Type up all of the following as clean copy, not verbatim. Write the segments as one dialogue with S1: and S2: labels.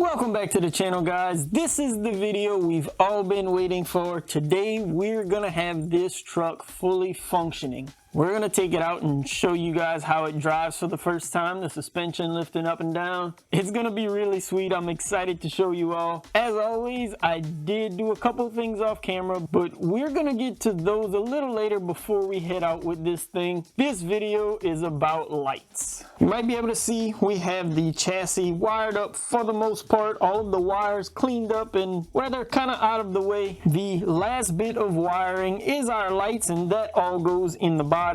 S1: Welcome back to the channel, guys. This is the video we've all been waiting for. Today we're gonna have this truck fully functioning. We're gonna take it out and show you guys how it drives for the first time, the suspension lifting up and down. It's gonna be really sweet. I'm excited to show you all. As always, I did do a couple things off camera, but we're gonna get to those a little later before we head out with this thing. This video is about lights. You might be able to see we have the chassis wired up for the most part, all of the wires cleaned up and where they're kind of out of the way. The last bit of wiring is our lights, and that all goes in the body.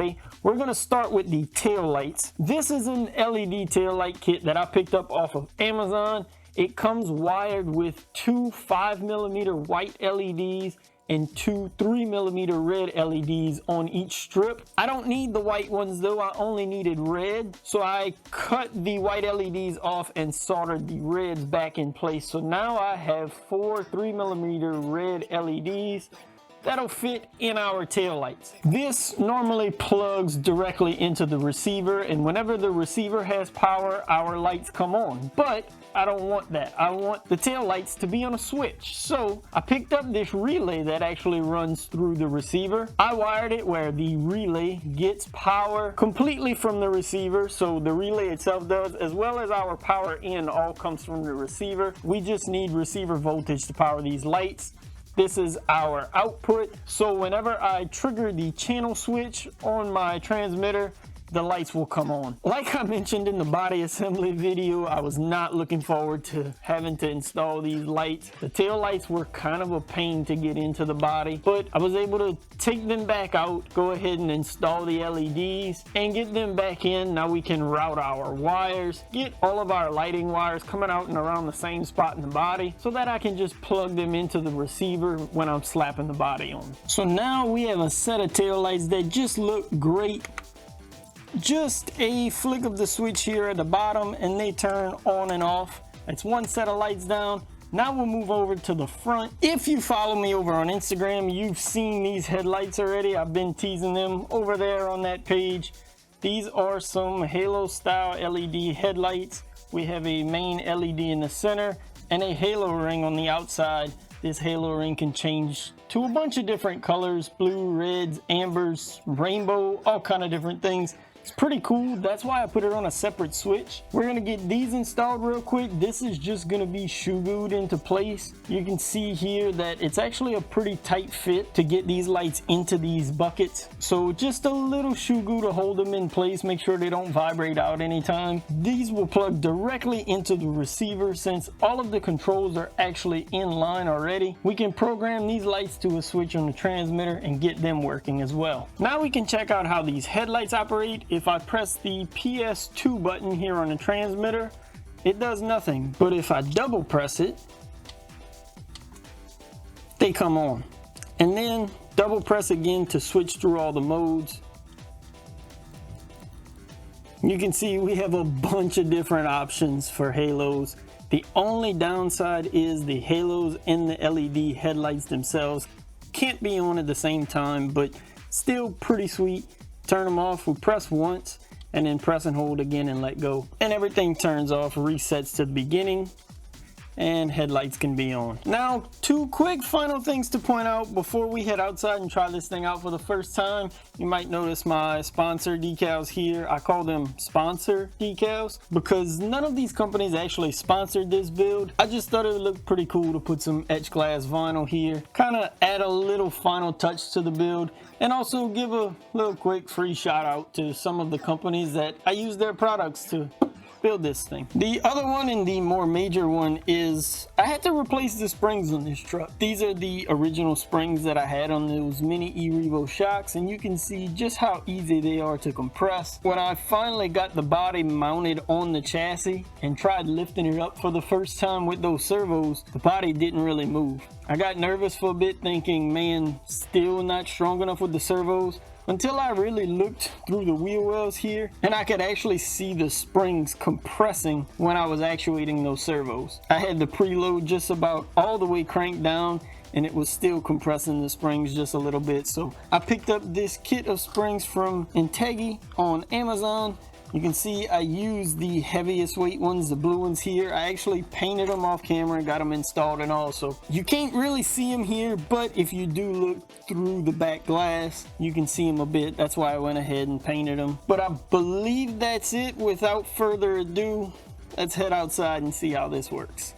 S1: We're going to start with the tail lights. This is an LED tail light kit that I picked up off of Amazon. It comes wired with two 5mm white LEDs and two 3mm red LEDs on each strip. I don't need the white ones though, I only needed red. So I cut the white LEDs off and soldered the reds back in place. So now I have four 3mm red LEDs that'll fit in our tail lights. This normally plugs directly into the receiver, and whenever the receiver has power, our lights come on. But I don't want that. I want the tail lights to be on a switch. So I picked up this relay that actually runs through the receiver. I wired it where the relay gets power completely from the receiver. So the relay itself does, as well as our power in, all comes from the receiver. We just need receiver voltage to power these lights. This is our output. So whenever I trigger the channel switch on my transmitter, the lights will come on. Like I mentioned in the body assembly video, I was not looking forward to having to install these lights. The tail lights were kind of a pain to get into the body, but I was able to take them back out, go ahead and install the LEDs and get them back in. Now we can route our wires, get all of our lighting wires coming out and around the same spot in the body so that I can just plug them into the receiver when I'm slapping the body on. So now we have a set of tail lights that just look great. Just a flick of the switch here at the bottom and they turn on and off. That's one set of lights down. Now we'll move over to the front. If you follow me over on Instagram, you've seen these headlights already. I've been teasing them over there on that page. These are some Halo style LED headlights. We have a main LED in the center and a halo ring on the outside. This halo ring can change to a bunch of different colors: blue, reds, ambers, rainbow, all kind of different things. It's pretty cool. That's why I put it on a separate switch. We're gonna get these installed real quick. This is just gonna be shoe glued into place. You can see here that it's actually a pretty tight fit to get these lights into these buckets. So just a little shoe glue to hold them in place, make sure they don't vibrate out anytime. These will plug directly into the receiver. Since all of the controls are actually in line already, we can program these lights to a switch on the transmitter and get them working as well. Now we can check out how these headlights operate. If I press the PS2 button here on the transmitter, it does nothing. But if I double press it, they come on. And then double press again to switch through all the modes. You can see we have a bunch of different options for halos. The only downside is the halos and the LED headlights themselves can't be on at the same time, but still pretty sweet. Turn them off, we press once and then press and hold again and let go, and everything turns off, resets to the beginning, and headlights can be on. Now, two quick final things to point out before we head outside and try this thing out for the first time. You might notice my sponsor decals here. I call them sponsor decals because none of these companies actually sponsored this build. I just thought it would look pretty cool to put some etched glass vinyl here, kind of add a little final touch to the build, and also give a little quick free shout out to some of the companies that I use their products to build this thing. The other one, and the more major one, is I had to replace the springs on this truck. These are the original springs that I had on those mini eRevo shocks, and you can see just how easy they are to compress. When I finally got the body mounted on the chassis and tried lifting it up for the first time with those servos, the body didn't really move. I got nervous for a bit, thinking, man, still not strong enough with the servos. Until I really looked through the wheel wells here and I could actually see the springs compressing when I was actuating those servos. I had the preload just about all the way cranked down and it was still compressing the springs just a little bit. So I picked up this kit of springs from Integy on Amazon. You can see I used the heaviest weight ones, the blue ones here. I actually painted them off camera and got them installed and all. So you can't really see them here, but if you do look through the back glass, you can see them a bit. That's why I went ahead and painted them. But I believe that's it. Without further ado, let's head outside and see how this works.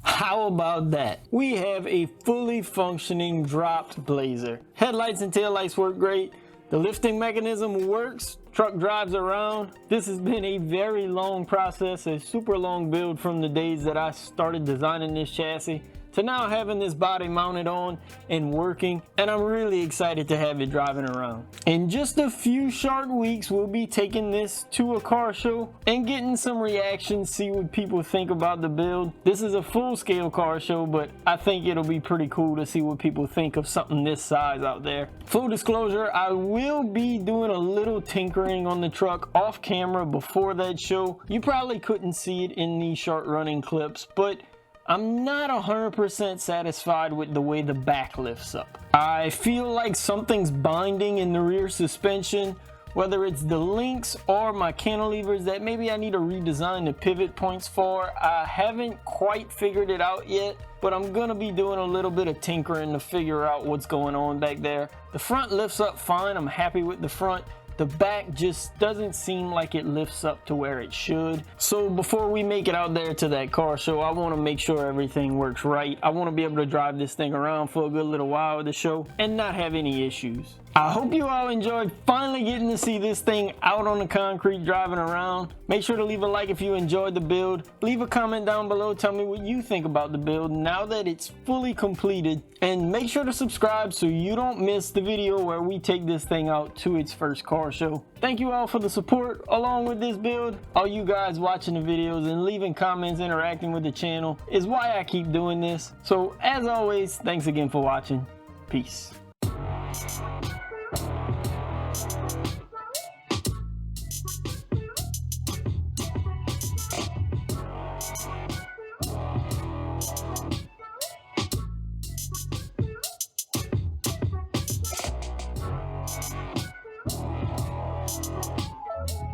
S1: How about that? We have a fully functioning dropped Blazer. Headlights and taillights work great. The lifting mechanism works. Truck drives around. This has been a very long process, a super long build from the days that I started designing this chassis to now having this body mounted on and working, and I'm really excited to have it driving around. In just a few short weeks, we'll be taking this to a car show and getting some reactions, see what people think about the build. This is a full-scale car show, but I think it'll be pretty cool to see what people think of something this size out there. Full disclosure, I will be doing a little tinkering on the truck off camera before that show. You probably couldn't see it in these short running clips, but I'm not 100% satisfied with the way the back lifts up. I feel like something's binding in the rear suspension, whether it's the links or my cantilevers that maybe I need to redesign the pivot points for. I haven't quite figured it out yet, but I'm gonna be doing a little bit of tinkering to figure out what's going on back there. The front lifts up fine, I'm happy with the front. The back just doesn't seem like it lifts up to where it should. So before we make it out there to that car show, I want to make sure everything works right. I want to be able to drive this thing around for a good little while at the show and not have any issues. I hope you all enjoyed finally getting to see this thing out on the concrete driving around. Make sure to leave a like if you enjoyed the build. Leave a comment down below, tell me what you think about the build now that it's fully completed. And make sure to subscribe so you don't miss the video where we take this thing out to its first car show. Thank you all for the support along with this build. All you guys watching the videos and leaving comments, interacting with the channel is why I keep doing this. So as always, thanks again for watching. Peace.